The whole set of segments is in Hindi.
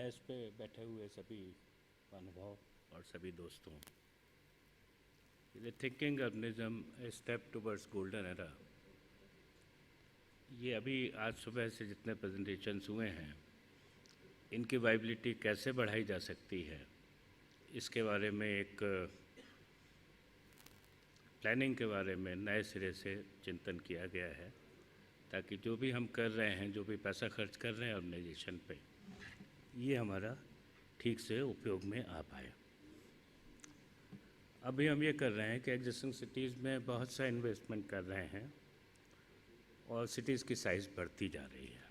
डैश पे बैठे हुए सभी महानुभाव और सभी दोस्तों, the thinking urbanism a step towards golden era, ये अभी आज सुबह से जितने प्रेजेंटेशंस हुए हैं इनकी वाइबिलिटी कैसे बढ़ाई जा सकती है, इसके बारे में एक प्लानिंग के बारे में नए सिरे से चिंतन किया गया है, ताकि जो भी हम कर रहे हैं, जो भी पैसा खर्च कर रहे हैं ऑर्गेनाइजेशन पे, ये हमारा ठीक से उपयोग में आ पाए। अभी हम ये कर रहे हैं कि एग्जिस्टिंग सिटीज़ में बहुत सा इन्वेस्टमेंट कर रहे हैं और सिटीज़ की साइज़ बढ़ती जा रही है।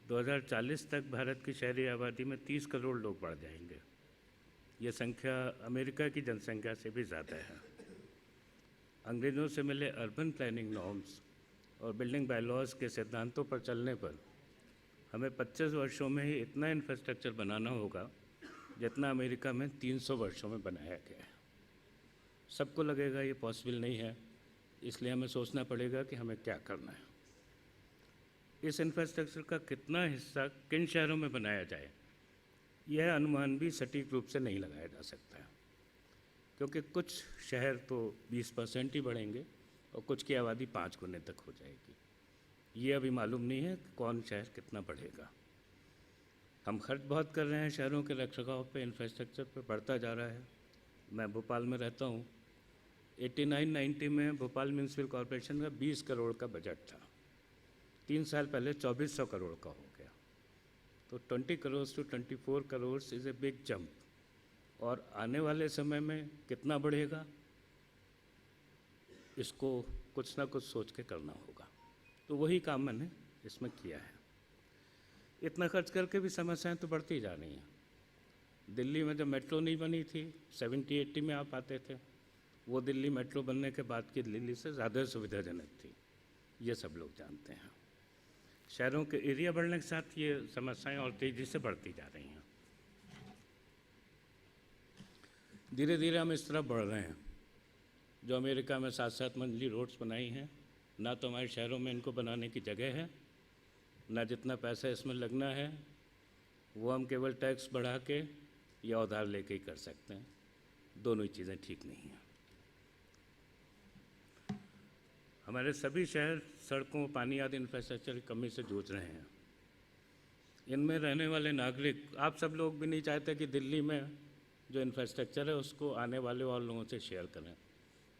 2040 तक भारत की शहरी आबादी में 30 करोड़ लोग बढ़ जाएंगे। ये संख्या अमेरिका की जनसंख्या से भी ज़्यादा है। अंग्रेज़ों से मिले अर्बन प्लानिंग नॉर्म्स और बिल्डिंग बायलॉज के सिद्धांतों पर चलने पर हमें 25 वर्षों में ही इतना इंफ्रास्ट्रक्चर बनाना होगा जितना अमेरिका में 300 वर्षों में बनाया गया है। सबको लगेगा ये पॉसिबल नहीं है, इसलिए हमें सोचना पड़ेगा कि हमें क्या करना है। इस इंफ्रास्ट्रक्चर का कितना हिस्सा किन शहरों में बनाया जाए, यह अनुमान भी सटीक रूप से नहीं लगाया जा सकता है, क्योंकि कुछ शहर तो 20% ही बढ़ेंगे और कुछ की आबादी 5 गुने तक हो जाएगी। ये अभी मालूम नहीं है कि कौन शहर कितना बढ़ेगा। हम खर्च बहुत कर रहे हैं शहरों के रखरखाव पे, इंफ्रास्ट्रक्चर पे बढ़ता जा रहा है। मैं भोपाल में रहता हूँ। 89-90 में भोपाल म्यूनसिपल कॉरपोरेशन का 20 करोड़ का बजट था। 3 साल पहले 2400 करोड़ का हो गया। तो 20 crore to 24 crore is a big jump. और आने वाले समय में कितना बढ़ेगा, इसको कुछ ना कुछ सोच के करना होगा। तो वही काम मैंने इसमें किया है। इतना खर्च करके भी समस्याएं तो बढ़ती जा रही हैं। दिल्ली में जब मेट्रो नहीं बनी थी, 70-80 में आप आते थे, वो दिल्ली मेट्रो बनने के बाद की दिल्ली से ज़्यादा सुविधाजनक थी। ये सब लोग जानते हैं। शहरों के एरिया बढ़ने के साथ ये समस्याएं और तेज़ी से बढ़ती जा रही हैं। धीरे धीरे हम इस तरफ बढ़ रहे हैं। जो अमेरिका में 7-7 मंजिली रोड्स बनाई हैं, ना तो हमारे शहरों में इनको बनाने की जगह है, ना जितना पैसा इसमें लगना है वो हम केवल टैक्स बढ़ा के या उधार लेके ही कर सकते हैं। दोनों ही चीज़ें ठीक नहीं हैं। हमारे सभी शहर सड़कों, पानी आदि इंफ्रास्ट्रक्चर की कमी से जूझ रहे हैं। इनमें रहने वाले नागरिक, आप सब लोग भी नहीं चाहते कि दिल्ली में जो इंफ्रास्ट्रक्चर है उसको आने वाले और लोगों से शेयर करें।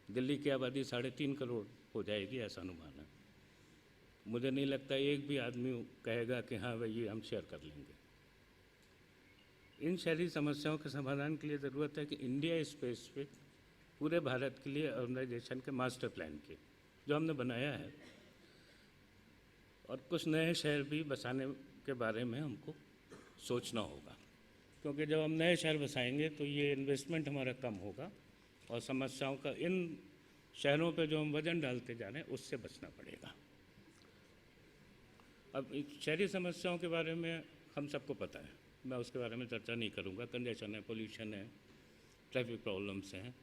दिल्ली की आबादी 3.5 करोड़ हो जाएगी, ऐसा अनुमान है। मुझे नहीं लगता एक भी आदमी कहेगा कि हाँ भाई ये हम शेयर कर लेंगे। इन शहरी समस्याओं के समाधान के लिए ज़रूरत है कि इंडिया स्पेसिफिक पूरे भारत के लिए अर्बनाइजेशन के मास्टर प्लान की, जो हमने बनाया है, और कुछ नए शहर भी बसाने के बारे में हमको सोचना होगा, क्योंकि जब हम नए शहर बसाएंगे तो ये इन्वेस्टमेंट हमारा कम होगा और समस्याओं का इन शहरों पे जो हम वज़न डालते जा रहे हैं उससे बचना पड़ेगा। अब शहरी समस्याओं के बारे में हम सबको पता है, मैं उसके बारे में चर्चा नहीं करूँगा। कंजेशन है, पोल्यूशन है, ट्रैफिक प्रॉब्लम्स हैं,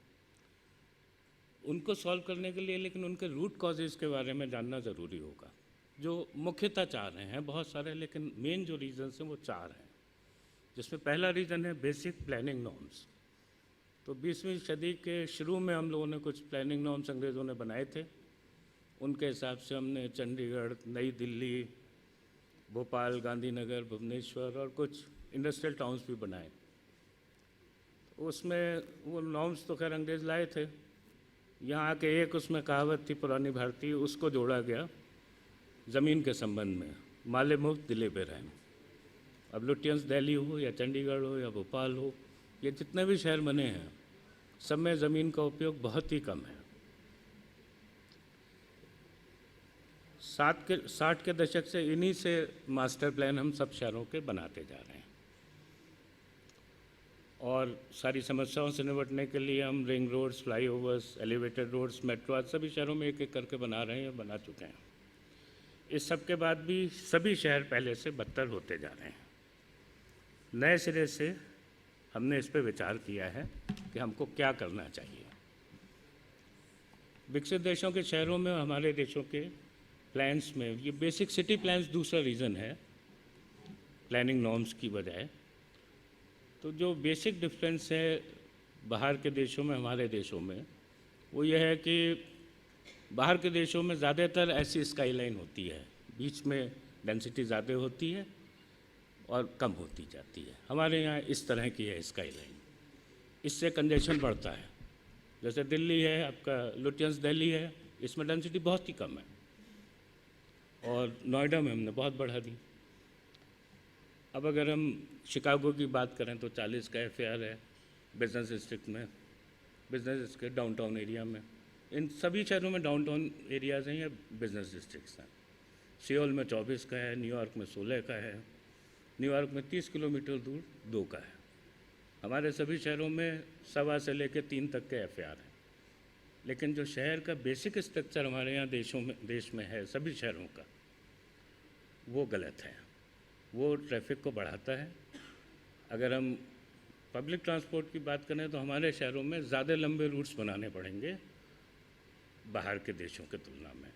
उनको सॉल्व करने के लिए लेकिन उनके रूट कॉजेज़ के बारे में जानना ज़रूरी होगा। जो मुख्यतः 4 हैं, बहुत सारे, लेकिन मेन जो रीज़न्स हैं वो 4 हैं, जिसमें पहला रीज़न है बेसिक प्लानिंग नॉर्म्स। तो 20वीं सदी के शुरू में हम लोगों ने कुछ प्लानिंग नॉर्म्स अंग्रेज़ों ने बनाए थे। उनके हिसाब से हमने चंडीगढ़, नई दिल्ली, भोपाल, गांधीनगर, भुवनेश्वर और कुछ इंडस्ट्रियल टाउन्स भी बनाए। उसमें वो नॉर्म्स तो खैर अंग्रेज़ लाए थे। यहाँ आके एक उसमें कहावत थी पुरानी भारतीय, उसको जोड़ा गया ज़मीन के संबंध में, माले मुफ्त दिले पे रहम। अब लुटियंस दिल्ली हो या चंडीगढ़ हो या भोपाल हो, ये जितने भी शहर बने हैं सब में ज़मीन का उपयोग बहुत ही कम है। 60 के दशक से इन्हीं से मास्टर प्लान हम सब शहरों के बनाते जा रहे हैं, और सारी समस्याओं से निपटने के लिए हम ring roads, flyovers, elevated roads, metro आज सभी शहरों में एक एक करके बना रहे हैं, बना चुके हैं। इस सब के बाद भी सभी शहर पहले से बदतर होते जा रहे हैं। नए सिरे से हमने इस पर विचार किया है कि हमको क्या करना चाहिए। विकसित देशों के शहरों में और हमारे देशों के प्लान्स में ये बेसिक सिटी प्लान्स दूसरा रीज़न है। प्लानिंग नॉर्म्स की बजाय। तो जो बेसिक डिफरेंस है बाहर के देशों में हमारे देशों में, वो ये है कि बाहर के देशों में ज़्यादातर ऐसी स्काईलाइन होती है, बीच में डेंसिटी ज़्यादा होती है और कम होती जाती है। हमारे यहाँ इस तरह की है स्काईलाइन, इससे कंजेशन बढ़ता है। जैसे दिल्ली है, आपका लुटियंस दिल्ली है, इसमें डेंसिटी बहुत ही कम है, और नोएडा में हमने बहुत बढ़ा दी। अब अगर हम शिकागो की बात करें तो 40 का FAR है बिजनेस डिस्ट्रिक्ट में, बिजनेस डिस्ट्रिक्ट डाउनटाउन एरिया में। इन सभी शहरों में डाउनटाउन एरियाज़ हैं या बिजनेस डिस्ट्रिक्ट्स हैं। सियोल में 24 का है, न्यूयॉर्क में 16 का है, न्यूयॉर्क में 30 किलोमीटर दूर 2 का है। हमारे सभी शहरों में 1.25 से लेकर 3 तक के FAR हैं। लेकिन जो शहर का बेसिक स्ट्रक्चर हमारे यहाँ देश में है सभी शहरों का, वो गलत है, वो ट्रैफिक को बढ़ाता है। अगर हम पब्लिक ट्रांसपोर्ट की बात करें तो हमारे शहरों में ज़्यादा लंबे रूट्स बनाने पड़ेंगे बाहर के देशों के तुलना में।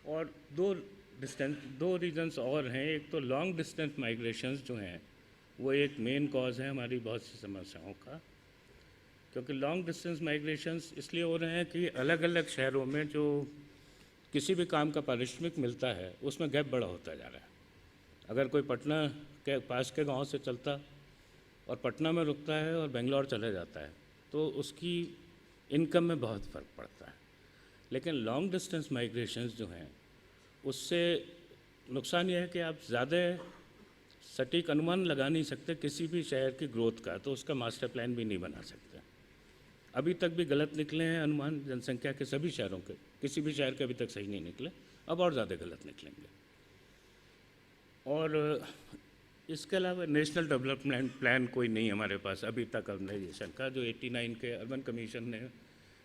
और दो रीजंस और हैं। एक तो लॉन्ग डिस्टेंस माइग्रेशंस जो हैं वो एक मेन कॉज है हमारी बहुत सी समस्याओं का, क्योंकि लॉन्ग डिस्टेंस माइग्रेशंस इसलिए हो रहे हैं कि अलग अलग शहरों में जो किसी भी काम का पारिश्रमिक मिलता है उसमें गैप बड़ा होता जा रहा है। अगर कोई पटना के पास के गांव से चलता और पटना में रुकता है और बेंगलोर चले जाता है तो उसकी इनकम में बहुत फ़र्क पड़ता है। लेकिन लॉन्ग डिस्टेंस माइग्रेशंस जो हैं उससे नुकसान यह है कि आप ज़्यादा सटीक अनुमान लगा नहीं सकते किसी भी शहर की ग्रोथ का, तो उसका मास्टर प्लान भी नहीं बना सकते। अभी तक भी गलत निकले हैं अनुमान जनसंख्या के सभी शहरों के, किसी भी शहर के अभी तक सही नहीं निकले, अब और ज़्यादा गलत निकलेंगे। और इसके अलावा नेशनल डेवलपमेंट प्लान कोई नहीं हमारे पास अभी तक अर्बनाइजेशन का, जो 89 के अर्बन कमीशन ने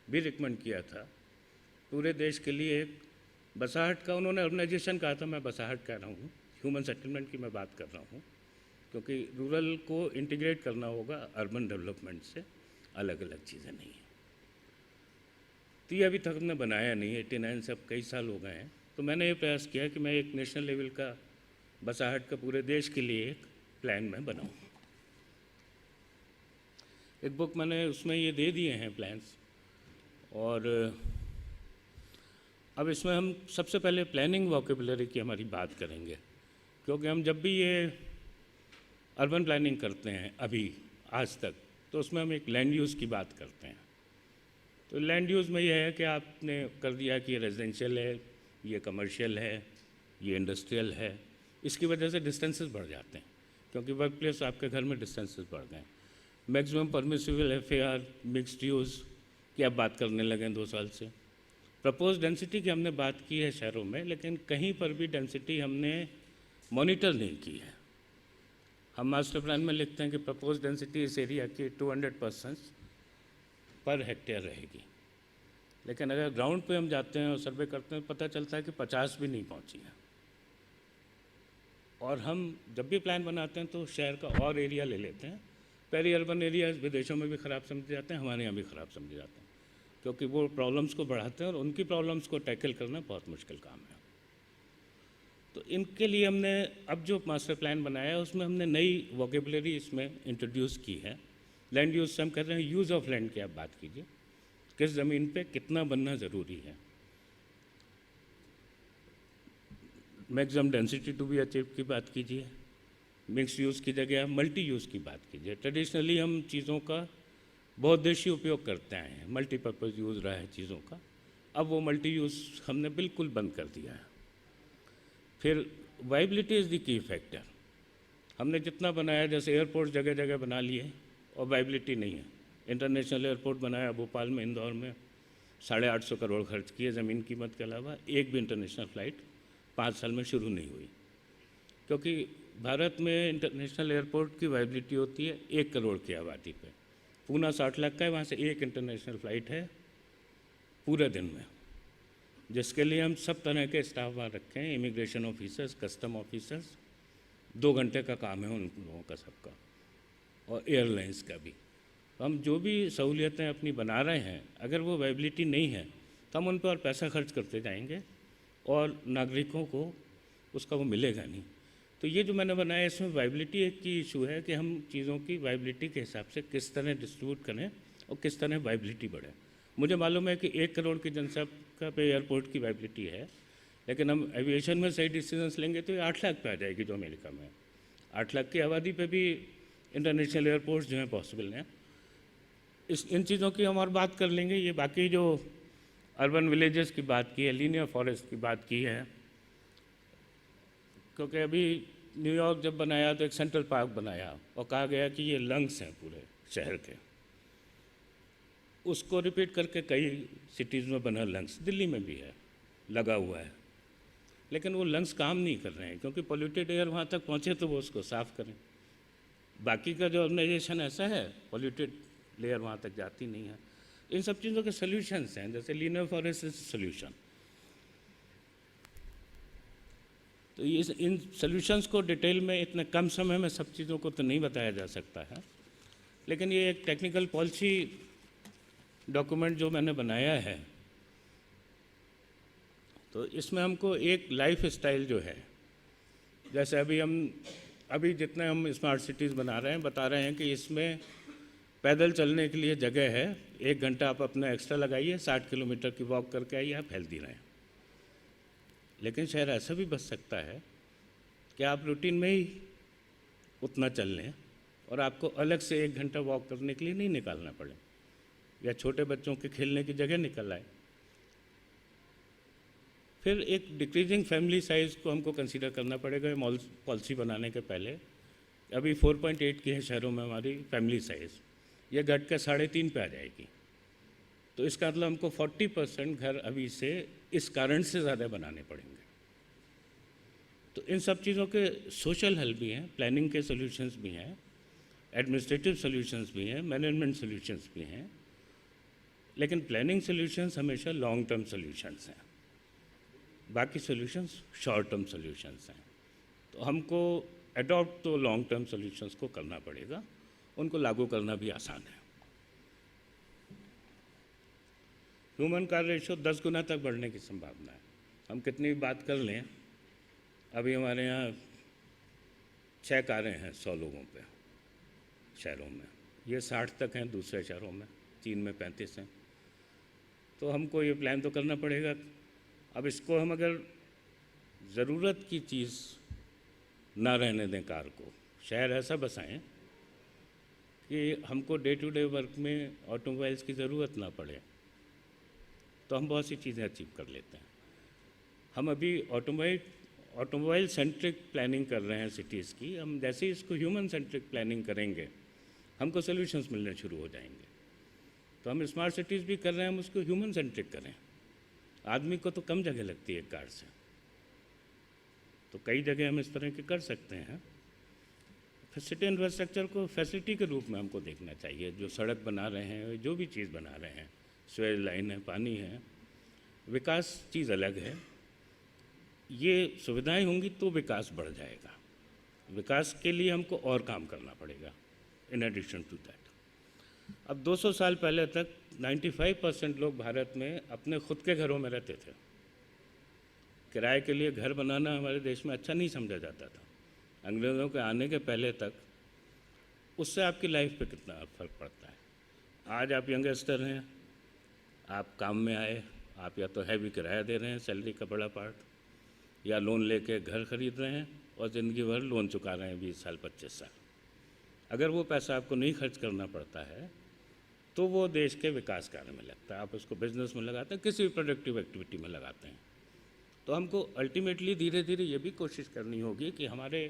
भी रिकमेंड किया था पूरे देश के लिए। एक बसाहट का उन्होंने अर्बनाइजेशन कहा था, मैं बसाहट कह रहा हूँ, ह्यूमन सेटलमेंट की मैं बात कर रहा हूँ, क्योंकि रूरल को इंटीग्रेट करना होगा अर्बन डेवलपमेंट से, अलग अलग चीज़ें नहीं हैं। तो ये अभी तक हमने बनाया नहीं, 89 से अब कई साल हो गए हैं। तो मैंने ये प्रयास किया कि मैं एक नेशनल लेवल का बसाहट का पूरे देश के लिए एक प्लान मैं बनाऊँ। एक बुक मैंने उसमें ये दे दिए हैं प्लान्स, और अब इसमें हम सबसे पहले प्लानिंग वोकेबुलरी की हमारी बात करेंगे, क्योंकि हम जब भी ये अर्बन प्लानिंग करते हैं अभी आज तक, तो उसमें हम एक लैंड यूज़ की बात करते हैं। तो लैंड यूज़ में यह है कि आपने कर दिया कि ये रेजिडेंशियल है, ये कमर्शियल है, ये इंडस्ट्रियल है। इसकी वजह से डिस्टेंसेस बढ़ जाते हैं, क्योंकि वर्क प्लेस आपके घर में डिस्टेंसेस बढ़ गए। Maximum permissible FAR mixed use की आप बात करने लगे 2 साल से। प्रपोज डेंसिटी की हमने बात की है शहरों में, लेकिन कहीं पर भी डेंसिटी हमने मॉनिटर नहीं की है। हम मास्टर प्लान में लिखते हैं कि प्रपोज डेंसिटी इस एरिया की 200 पर्सन्स पर हेक्टेयर रहेगी, लेकिन अगर ग्राउंड पे हम जाते हैं और सर्वे करते हैं पता चलता है कि 50 भी नहीं पहुंची है। और हम जब भी प्लान बनाते हैं तो शहर का और एरिया ले लेते हैं। पेरी अर्बन एरिया विदेशों में भी ख़राब समझे जाते हैं, हमारे यहाँ भी ख़राब समझे जाते हैं, क्योंकि वो प्रॉब्लम्स को बढ़ाते हैं और उनकी प्रॉब्लम्स को टैकल करना बहुत मुश्किल काम है। तो इनके लिए हमने अब जो मास्टर प्लान बनाया है उसमें हमने नई वोकेबुलरी इसमें इंट्रोड्यूस की है। लैंड यूज़ से हम कर रहे हैं यूज़ ऑफ लैंड की आप बात कीजिए, किस ज़मीन पे कितना बनना ज़रूरी है। Maximum density to be achieve की बात कीजिए, मिक्स यूज़ की जगह मल्टी यूज़ की बात कीजिए। ट्रेडिशनली हम चीज़ों का बहुउद्देशीय उपयोग करते आए हैं, मल्टीपर्पज़ यूज़ रहा है चीज़ों का, अब वो मल्टी यूज़ हमने बिल्कुल बंद कर दिया है। फिर viability is the key factor. हमने जितना बनाया, जैसे एयरपोर्ट जगह जगह बना लिए और वाइबिलिटी नहीं है। इंटरनेशनल एयरपोर्ट बनाया भोपाल में, इंदौर में, 850 करोड़ खर्च किए ज़मीन कीमत के अलावा, एक भी इंटरनेशनल फ़्लाइट 5 साल में शुरू नहीं हुई, क्योंकि भारत में इंटरनेशनल एयरपोर्ट की वाइबिलिटी होती है 1 करोड़ की आबादी पे। पूना 60 लाख का है, वहाँ से एक इंटरनेशनल फ़्लाइट है पूरे दिन में, जिसके लिए हम सब तरह के स्टाफ वहाँ रखे हैं, इमिग्रेशन ऑफिसर्स, कस्टम ऑफिसर्स, 2 घंटे का काम है उन लोगों का सबका, और एयरलाइंस का भी। तो हम जो भी सहूलियतें अपनी बना रहे हैं, अगर वो वाइबिलिटी नहीं है तो हम उन पर और पैसा खर्च करते जाएंगे और नागरिकों को उसका वो मिलेगा नहीं। तो ये जो मैंने बनाया इसमें वाइबिलिटी एक की इशू है कि हम चीज़ों की वाइबिलिटी के हिसाब से किस तरह डिस्ट्रीब्यूट करें और किस तरह वाइबिलिटी बढ़े। मुझे मालूम है कि 1 करोड़ की जनसंख्या पे एयरपोर्ट की वाइबिलिटी है, लेकिन हम एविएशन में सही डिसीजंस लेंगे तो ये 8 लाख पे आ जाएगी जो अमेरिका में है। 8 लाख की आबादी पे भी इंटरनेशनल एयरपोर्ट्स जो हैं पॉसिबल हैं। इन चीज़ों की हम और बात कर लेंगे। ये बाकी जो अर्बन विलेजेस की बात की है, लीनियर फॉरेस्ट की बात की है, क्योंकि अभी न्यूयॉर्क जब बनाया तो एक सेंट्रल पार्क बनाया और कहा गया कि ये लंग्स हैं पूरे शहर के। उसको रिपीट करके कई सिटीज़ में बना लंग्स, दिल्ली में भी है, लगा हुआ है, लेकिन वो लंग्स काम नहीं कर रहे हैं क्योंकि पोल्यूटेड एयर वहाँ तक पहुँचे तो वो उसको साफ़ करें। बाकी का जो ऑर्गेनाइजेशन ऐसा है, पोल्यूटेड लेयर वहाँ तक जाती नहीं है। इन सब चीज़ों के सोल्यूशंस हैं, जैसे लीनियर फॉरेस्ट सोल्यूशन। तो ये इन सोल्यूशंस को डिटेल में इतने कम समय में सब चीज़ों को तो नहीं बताया जा सकता है, लेकिन ये एक टेक्निकल पॉलिसी डॉक्यूमेंट जो मैंने बनाया है, तो इसमें हमको एक लाइफ स्टाइल जो है, जैसे अभी जितने हम स्मार्ट सिटीज़ बना रहे हैं, बता रहे हैं कि इसमें पैदल चलने के लिए जगह है, 1 घंटा आप अपना एक्स्ट्रा लगाइए, 60 किलोमीटर की वॉक करके आइए, आप हेल्दी रहें। लेकिन शायद ऐसा भी बच सकता है कि आप रूटीन में ही उतना चल लें और आपको अलग से 1 घंटा वॉक करने के लिए नहीं निकालना पड़े, या छोटे बच्चों के खेलने की जगह निकल आए। फिर एक डिक्रीजिंग फैमिली साइज़ को हमको कंसीडर करना पड़ेगा पॉलिसी बनाने के पहले। अभी 4.8 की है शहरों में हमारी फैमिली साइज़, ये घट के 3.5 पे आ जाएगी। तो इसका मतलब हमको 40% घर अभी से इस कारण से ज़्यादा बनाने पड़ेंगे। तो इन सब चीज़ों के सोशल हल भी हैं, प्लानिंग के सॉल्यूशंस भी हैं, एडमिनिस्ट्रेटिव सॉल्यूशंस भी हैं, मैनेजमेंट सॉल्यूशंस भी हैं, लेकिन प्लानिंग सॉल्यूशंस हमेशा लॉन्ग टर्म सॉल्यूशंस हैं, बाकी सॉल्यूशंस शॉर्ट टर्म सॉल्यूशंस हैं। तो हमको अडॉप्ट तो लॉन्ग टर्म सॉल्यूशंस को करना पड़ेगा, उनको लागू करना भी आसान है। ह्यूमन कार रेशो 10 गुना तक बढ़ने की संभावना है। हम कितनी भी बात कर लें, अभी हमारे यहाँ 6 कारें हैं 100 लोगों पे शहरों में, ये 60 तक हैं दूसरे शहरों में, चीन में 35 हैं। तो हमको ये प्लान तो करना पड़ेगा। अब इसको हम अगर ज़रूरत की चीज़ ना रहने दें कार को, शहर ऐसा बसाएं कि हमको डे टू डे वर्क में ऑटोमोबाइल्स की ज़रूरत ना पड़े, तो हम बहुत सी चीज़ें अचीव कर लेते हैं। हम अभी ऑटोमोबाइल सेंट्रिक प्लानिंग कर रहे हैं सिटीज़ की। हम जैसे ही इसको ह्यूमन सेंट्रिक प्लानिंग करेंगे, हमको सॉल्यूशंस मिलने शुरू हो जाएंगे। तो हम स्मार्ट सिटीज़ भी कर रहे हैं, हम उसको ह्यूमन सेंट्रिक करें। आदमी को तो कम जगह लगती है कार से, तो कई जगह हम इस तरह के कर सकते हैं। सिटी इंफ्रास्ट्रक्चर को फैसिलिटी के रूप में हमको देखना चाहिए। जो सड़क बना रहे हैं, जो भी चीज़ बना रहे हैं, स्वेज लाइन है, पानी है, विकास चीज़ अलग है। ये सुविधाएं होंगी तो विकास बढ़ जाएगा। विकास के लिए हमको और काम करना पड़ेगा इन एडिशन टू दैट। अब 200 साल पहले तक 95% लोग भारत में अपने खुद के घरों में रहते थे। किराए के लिए घर बनाना हमारे देश में अच्छा नहीं समझा जाता था। अंग्रेज़ों के आने के पहले तक उससे आपकी लाइफ पे कितना फ़र्क पड़ता है। आज आप यंगस्टर हैं, आप काम में आए, आप या तो हैवी किराया दे रहे हैं, सैलरी का बड़ा पार्ट, या लोन लेके घर खरीद रहे हैं और ज़िंदगी भर लोन चुका रहे हैं 20 साल 25 साल। अगर वो पैसा आपको नहीं खर्च करना पड़ता है तो वो देश के विकास कार्य में लगता है। आप उसको बिजनेस में लगाते हैं, किसी भी प्रोडक्टिव एक्टिविटी में लगाते हैं। तो हमको अल्टीमेटली धीरे धीरे ये भी कोशिश करनी होगी कि हमारे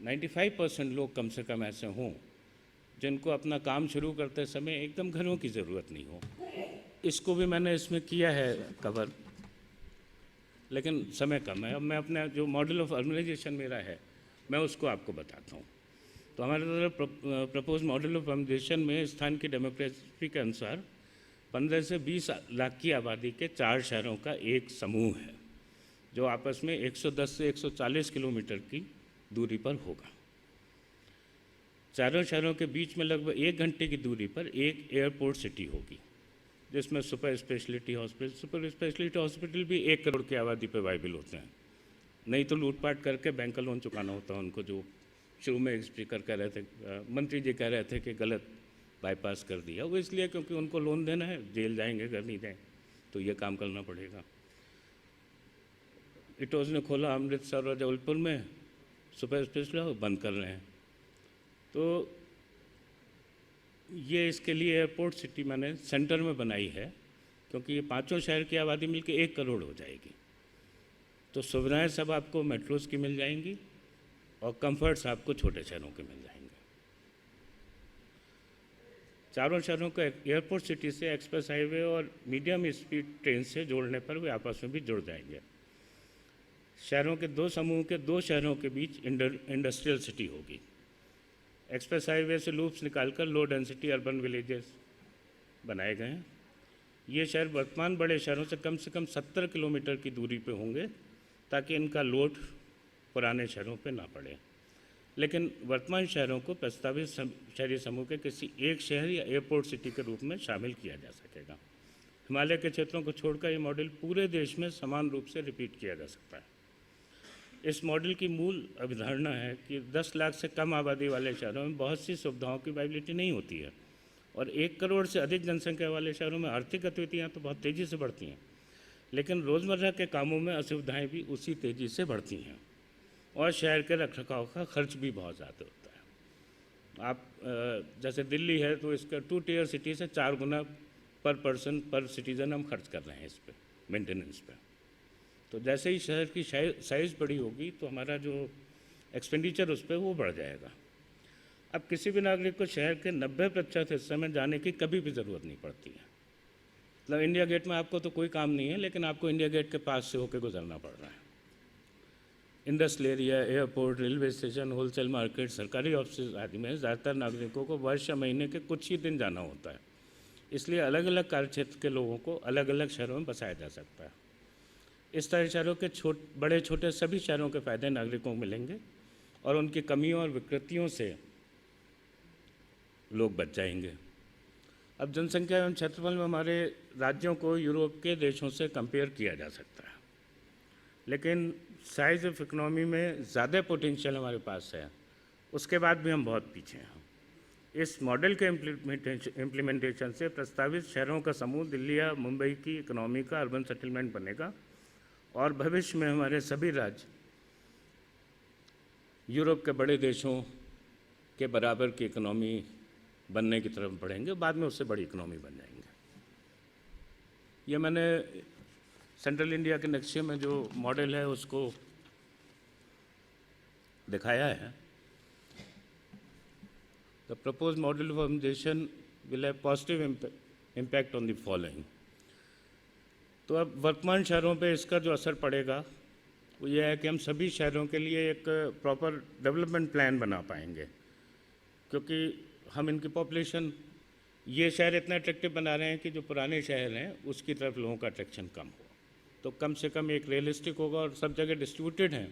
95% लोग कम से कम ऐसे हों जिनको अपना काम शुरू करते समय एकदम घरों की ज़रूरत नहीं हो। इसको भी मैंने इसमें किया है कवर, लेकिन समय कम है। अब मैं अपना जो मॉडल ऑफ अर्बनाइजेशन मेरा है, मैं उसको आपको बताता हूँ। तो हमारे द्वारा प्रपोज मॉडल ऑफ अर्बनाइजेशन में स्थान की डेमोग्राफी के अनुसार 15 से 20 लाख की आबादी के 4 शहरों का एक समूह है, जो आपस में 110 से 140 किलोमीटर की दूरी पर होगा। चारों शहरों के बीच में लगभग 1 घंटे की दूरी पर एक एयरपोर्ट सिटी होगी, जिसमें सुपर स्पेशलिटी हॉस्पिटल भी 1 करोड़ की आबादी पर वायबल होते हैं। नहीं तो लूटपाट करके बैंक का लोन चुकाना होता है उनको, जो शुरू में स्पीकर कह रहे थे, मंत्री जी कह रहे थे कि गलत बाईपास कर दिया। वो इसलिए क्योंकि उनको लोन देना है, जेल जाएंगे, घर नहीं जाएंगे, तो ये काम करना पड़ेगा। इटोज ने खोला अमृतसर और जबलपुर में सुपर स्पेशल, बंद कर रहे हैं। तो ये इसके लिए एयरपोर्ट सिटी मैंने सेंटर में बनाई है, क्योंकि ये पांचों शहर की आबादी मिलकर 1 करोड़ हो जाएगी। तो सुविधाएं सब आपको मेट्रोज़ की मिल जाएंगी और कंफर्ट्स आपको छोटे शहरों के मिल जाएंगे। चारों शहरों को एयरपोर्ट सिटी से एक्सप्रेस हाईवे और मीडियम स्पीड ट्रेन से जोड़ने पर वे आपस में भी जुड़ जाएंगे। शहरों के 2 समूह के 2 शहरों के बीच इंडस्ट्रियल सिटी होगी। एक्सप्रेस हाईवे से लूप्स निकालकर लो डेंसिटी अर्बन विलेजेस बनाए गए हैं। ये शहर वर्तमान बड़े शहरों से कम 70 किलोमीटर की दूरी पे होंगे, ताकि इनका लोड पुराने शहरों पे ना पड़े। लेकिन वर्तमान शहरों को प्रस्तावित शहरी समूह के किसी एक शहर या एयरपोर्ट सिटी के रूप में शामिल किया जा सकेगा। हिमालय के क्षेत्रों को छोड़कर ये मॉडल पूरे देश में समान रूप से रिपीट किया जा सकता है। इस मॉडल की मूल अवधारणा है कि 10 लाख से कम आबादी वाले शहरों में बहुत सी सुविधाओं की अवेलेबिलिटी नहीं होती है, और 1 करोड़ से अधिक जनसंख्या वाले शहरों में आर्थिक गतिविधियाँ तो बहुत तेज़ी से बढ़ती हैं, लेकिन रोज़मर्रा के कामों में असुविधाएँ भी उसी तेज़ी से बढ़ती हैं, और शहर के रखरखाव का खर्च भी बहुत ज़्यादा होता है। आप जैसे दिल्ली है तो इसका 2 टियर सिटी से 4 गुना पर पर्सन पर सिटीज़न हम खर्च कर रहे हैं इस पर, मेंटेनेंस पे। तो जैसे ही शहर की साइज़ बड़ी होगी तो हमारा जो एक्सपेंडिचर उस पर वो बढ़ जाएगा। अब किसी भी नागरिक को शहर के 90% हिस्से में जाने की कभी भी ज़रूरत नहीं पड़ती है। मतलब इंडिया गेट में आपको तो कोई काम नहीं है, लेकिन आपको इंडिया गेट के पास से होकर गुजरना पड़ रहा है। Industrial area, airport, railway station, wholesale market, सरकारी ऑफिस आदि में ज़्यादातर नागरिकों को वर्ष या महीने के कुछ ही दिन जाना होता है। इसलिए अलग अलग कार्यक्षेत्र के लोगों को अलग अलग शहरों में बसाया जा सकता है। इस तरह शहरों के बड़े छोटे सभी शहरों के फ़ायदे नागरिकों को मिलेंगे, और उनकी कमियों और विकृतियों से लोग बच जाएंगे। अब जनसंख्या एवं क्षेत्रफल में हमारे राज्यों को यूरोप के देशों से कंपेयर किया जा सकता है, लेकिन साइज़ ऑफ इकनॉमी में ज़्यादा पोटेंशियल हमारे पास है, उसके बाद भी हम बहुत पीछे हैं। इस मॉडल के इम्प्लीमेंटेशन से प्रस्तावित शहरों का समूह दिल्ली या मुंबई की इकनॉमी का अर्बन सेटलमेंट बनेगा, और भविष्य में हमारे सभी राज्य यूरोप के बड़े देशों के बराबर की इकनॉमी बनने की तरफ बढ़ेंगे, बाद में उससे बड़ी इकनॉमी बन जाएंगे। ये मैंने सेंट्रल इंडिया के नक्शे में जो मॉडल है उसको दिखाया है। The proposed model of organisation will have positive impact on the following. तो अब वर्तमान शहरों पे इसका जो असर पड़ेगा वो ये है कि हम सभी शहरों के लिए एक प्रॉपर डेवलपमेंट प्लान बना पाएंगे, क्योंकि हम इनकी पॉपुलेशन, ये शहर इतना अट्रैक्टिव बना रहे हैं कि जो पुराने शहर हैं उसकी तरफ लोगों का अट्रैक्शन कम हो, तो कम से कम एक रियलिस्टिक होगा, और सब जगह डिस्ट्रीब्यूटेड हैं,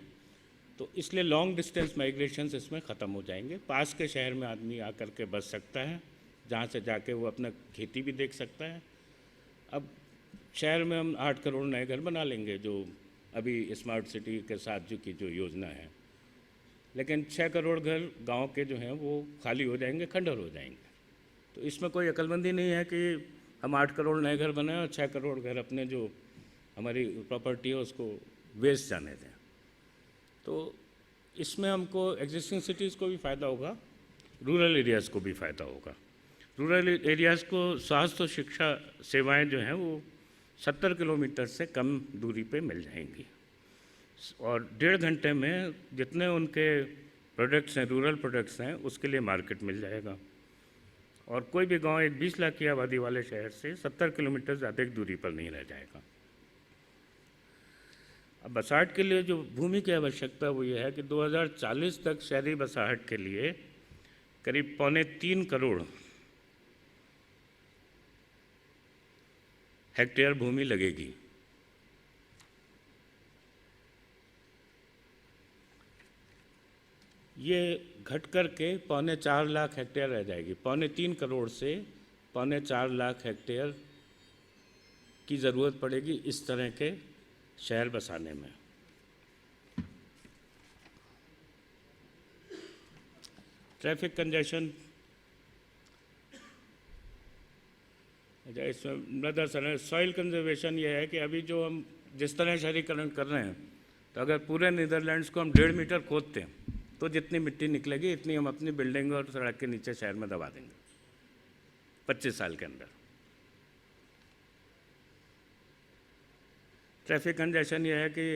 तो इसलिए लॉन्ग डिस्टेंस माइग्रेशंस इसमें ख़त्म हो जाएंगे। पास के शहर में आदमी आकर के बस सकता है, जहाँ से जाके वो अपना खेती भी देख सकता है। अब शहर में हम 8 करोड़ नए घर बना लेंगे, जो अभी स्मार्ट सिटी के साथ जो योजना है, लेकिन 6 करोड़ घर गांव के जो हैं वो खाली हो जाएंगे, खंडहर हो जाएंगे। तो इसमें कोई अक्लमंदी नहीं है कि हम 8 करोड़ नए घर बनाएं और 6 करोड़ घर अपने जो हमारी प्रॉपर्टी है उसको वेस्ट जाने दें। तो इसमें हमको एग्जिस्टिंग सिटीज़ को भी फ़ायदा होगा, रूरल एरियाज़ को भी फ़ायदा होगा। रूरल एरियाज़ को स्वास्थ्य और शिक्षा सेवाएं जो हैं वो 70 किलोमीटर से कम दूरी पे मिल जाएंगी, और 1.5 घंटे में जितने उनके प्रोडक्ट्स हैं, रूरल प्रोडक्ट्स हैं, उसके लिए मार्केट मिल जाएगा। और कोई भी गांव एक 20 लाख की आबादी वाले शहर से 70 किलोमीटर ज़्यादा दूरी पर नहीं रह जाएगा। अब बसाहट के लिए जो भूमि की आवश्यकता वो ये है कि 2040 तक शहरी बसाहट के लिए करीब 3.25 करोड़ हेक्टेयर भूमि लगेगी। ये घट कर के 4.25 लाख हेक्टेयर रह जाएगी। 3.25 करोड़ से 4.25 लाख हेक्टेयर की ज़रूरत पड़ेगी इस तरह के शहर बसाने में। ट्रैफिक कंजेशन, अच्छा इसमें मृदा संरक्षण, सॉइल कंजर्वेशन ये है कि अभी जो हम जिस तरह शहरीकरण कर रहे हैं, तो अगर पूरे नीदरलैंड्स को हम 1.5 मीटर खोदते हैं तो जितनी मिट्टी निकलेगी इतनी हम अपनी बिल्डिंग और सड़क के नीचे शहर में दबा देंगे 25 साल के अंदर। ट्रैफिक कंजेशन ये है कि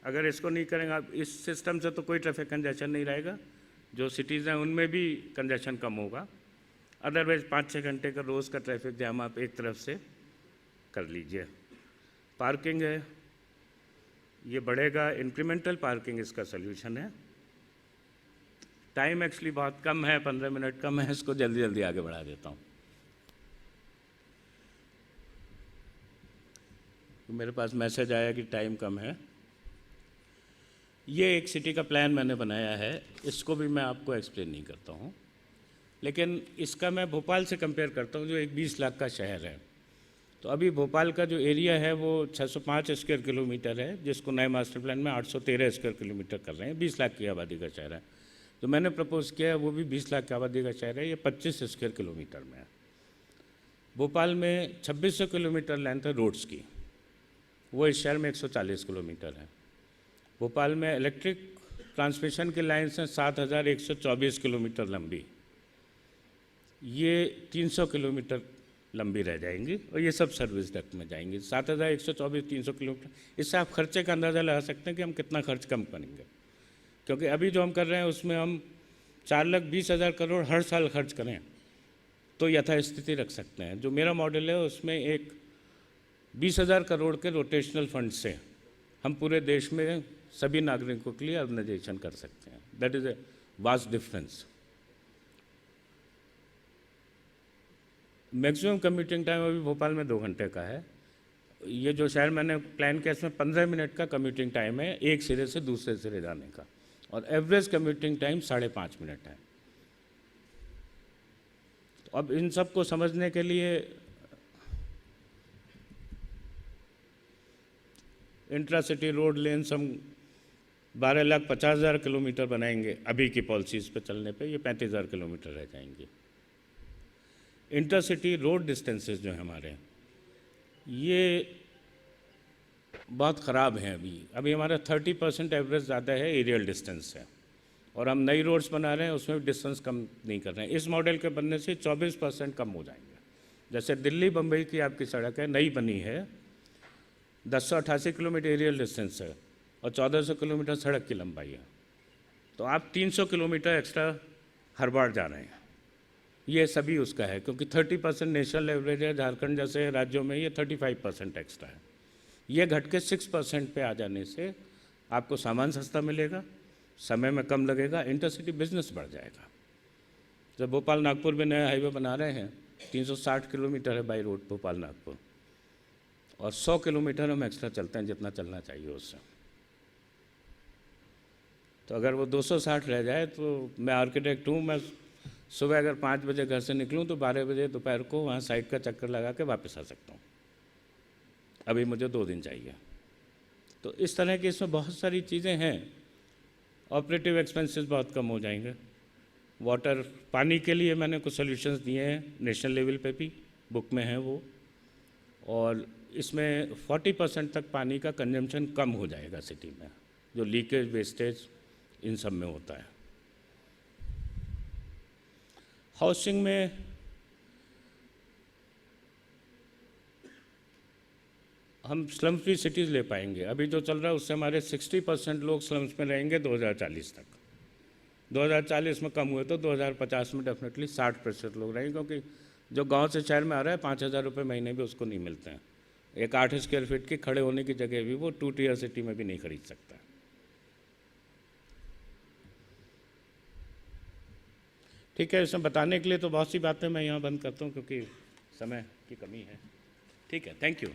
अगर इसको नहीं करेंगे आप, इस सिस्टम से तो कोई ट्रैफिक कंजेशन नहीं रहेगा, जो सिटीज़ हैं उनमें भी कंजेशन कम होगा। अदरवाइज 5-6 घंटे का रोज़ का ट्रैफिक जाम आप एक तरफ से कर लीजिए। पार्किंग है, ये बढ़ेगा, इंक्रीमेंटल पार्किंग इसका सल्यूशन है। टाइम एक्चुअली बहुत कम है, 15 मिनट कम है, इसको जल्दी जल्दी आगे बढ़ा देता हूँ। मेरे पास मैसेज आया कि टाइम कम है। ये एक सिटी का प्लान मैंने बनाया है, इसको भी मैं आपको एक्सप्लेन नहीं करता हूँ, लेकिन इसका मैं भोपाल से कंपेयर करता हूँ जो एक 20 लाख का शहर है। तो अभी भोपाल का जो एरिया है वो 605 स्क्वायर किलोमीटर है, जिसको नए मास्टर प्लान में 813 स्क्वायर किलोमीटर कर रहे हैं। 20 लाख की आबादी का शहर है। जो मैंने प्रपोज किया है वो भी 20 लाख की आबादी का शहर है, ये 25 स्क्वायर किलोमीटर में है। भोपाल में 2600 किलोमीटर लेंथ है रोड्स की, वो इस शहर में 140 किलोमीटर है। भोपाल में इलेक्ट्रिक ट्रांसमिशन की लाइन्स हैं 7124 किलोमीटर लंबी, ये 300 किलोमीटर लंबी रह जाएंगी और ये सब सर्विस डक्ट में जाएंगी। 7124 300 किलोमीटर, इससे आप खर्चे का अंदाज़ा लगा सकते हैं कि हम कितना खर्च कम करेंगे, क्योंकि अभी जो हम कर रहे हैं उसमें हम 4,20,000 करोड़ हर साल खर्च करें तो यथास्थिति रख सकते हैं। जो मेरा मॉडल है उसमें एक 20,000 करोड़ के रोटेशनल फंड से हम पूरे देश में सभी नागरिकों के लिए अर्बनाइजेशन कर सकते हैं। That is a vast difference. Maximum commuting time अभी भोपाल में 2 घंटे का है। ये जो शहर मैंने प्लान किया इसमें 15 मिनट का कम्यूटिंग टाइम है एक सिरे से दूसरे सिरे जाने का, और एवरेज कम्यूटिंग टाइम 5.5 मिनट है। तो अब इन सब को समझने के लिए इंट्रा सिटी रोड लेन्स हम 12,50,000 किलोमीटर बनाएंगे अभी की पॉलिसीज़ पे चलने पे, ये 35,000 किलोमीटर रह जाएंगे। इंटरसिटी रोड डिस्टेंसेस जो हैं हमारे, ये बहुत ख़राब हैं। अभी हमारा 30% एवरेज ज़्यादा है एरियल डिस्टेंस से, और हम नई रोड्स बना रहे हैं उसमें भी डिस्टेंस कम नहीं कर रहे हैं। इस मॉडल के बनने से 24% कम हो जाएंगे। जैसे दिल्ली बम्बई की आपकी सड़क है, नई बनी है, 1088 किलोमीटर एरियल डिस्टेंस है और 1400 किलोमीटर सड़क की लंबाई है, तो आप 300 किलोमीटर एक्स्ट्रा हर बार जा रहे हैं। ये सभी उसका है, क्योंकि 30% नेशनल एवरेज है, झारखंड जैसे राज्यों में ये 35% एक्स्ट्रा है। ये घट के 6% पे आ जाने से आपको सामान सस्ता मिलेगा, समय में कम लगेगा, इंटरसिटी बिजनेस बढ़ जाएगा। जब भोपाल नागपुर में नया हाईवे बना रहे हैं, 360 किलोमीटर है बाई रोड भोपाल नागपुर, और 100 किलोमीटर हम एक्स्ट्रा चलते हैं जितना चलना चाहिए उससे। तो अगर वो 260 रह जाए तो मैं आर्किटेक्ट हूँ, मैं सुबह अगर 5 बजे घर से निकलूँ तो 12 बजे दोपहर को वहाँ साइड का चक्कर लगा के वापस आ सकता हूँ। अभी मुझे 2 दिन चाहिए। तो इस तरह की इसमें बहुत सारी चीज़ें हैं। ऑपरेटिव एक्सपेंसेस बहुत कम हो जाएंगे। वाटर, पानी के लिए मैंने कुछ सॉल्यूशंस दिए हैं, नेशनल लेवल पे भी बुक में है वो, और इसमें 40% तक पानी का कंजम्पशन कम हो जाएगा सिटी में, जो लीकेज वेस्टेज इन सब में होता है। हाउसिंग में हम स्लम फ्री सिटीज़ ले पाएंगे। अभी जो चल रहा है उससे हमारे 60% लोग स्लम्स में रहेंगे 2040 तक। 2040 में कम हुए तो 2050 में डेफिनेटली 60% लोग रहेंगे, क्योंकि जो गांव से शहर में आ रहा है 5,000 रुपये महीने भी उसको नहीं मिलते हैं। एक 8 स्क्वायर फीट की खड़े होने की जगह भी वो 2 टियर सिटी में भी नहीं खरीद सकता। ठीक है, इसमें बताने के लिए तो बहुत सी बातें मैं यहाँ बंद करता हूँ क्योंकि समय की कमी है। ठीक है, थैंक यू।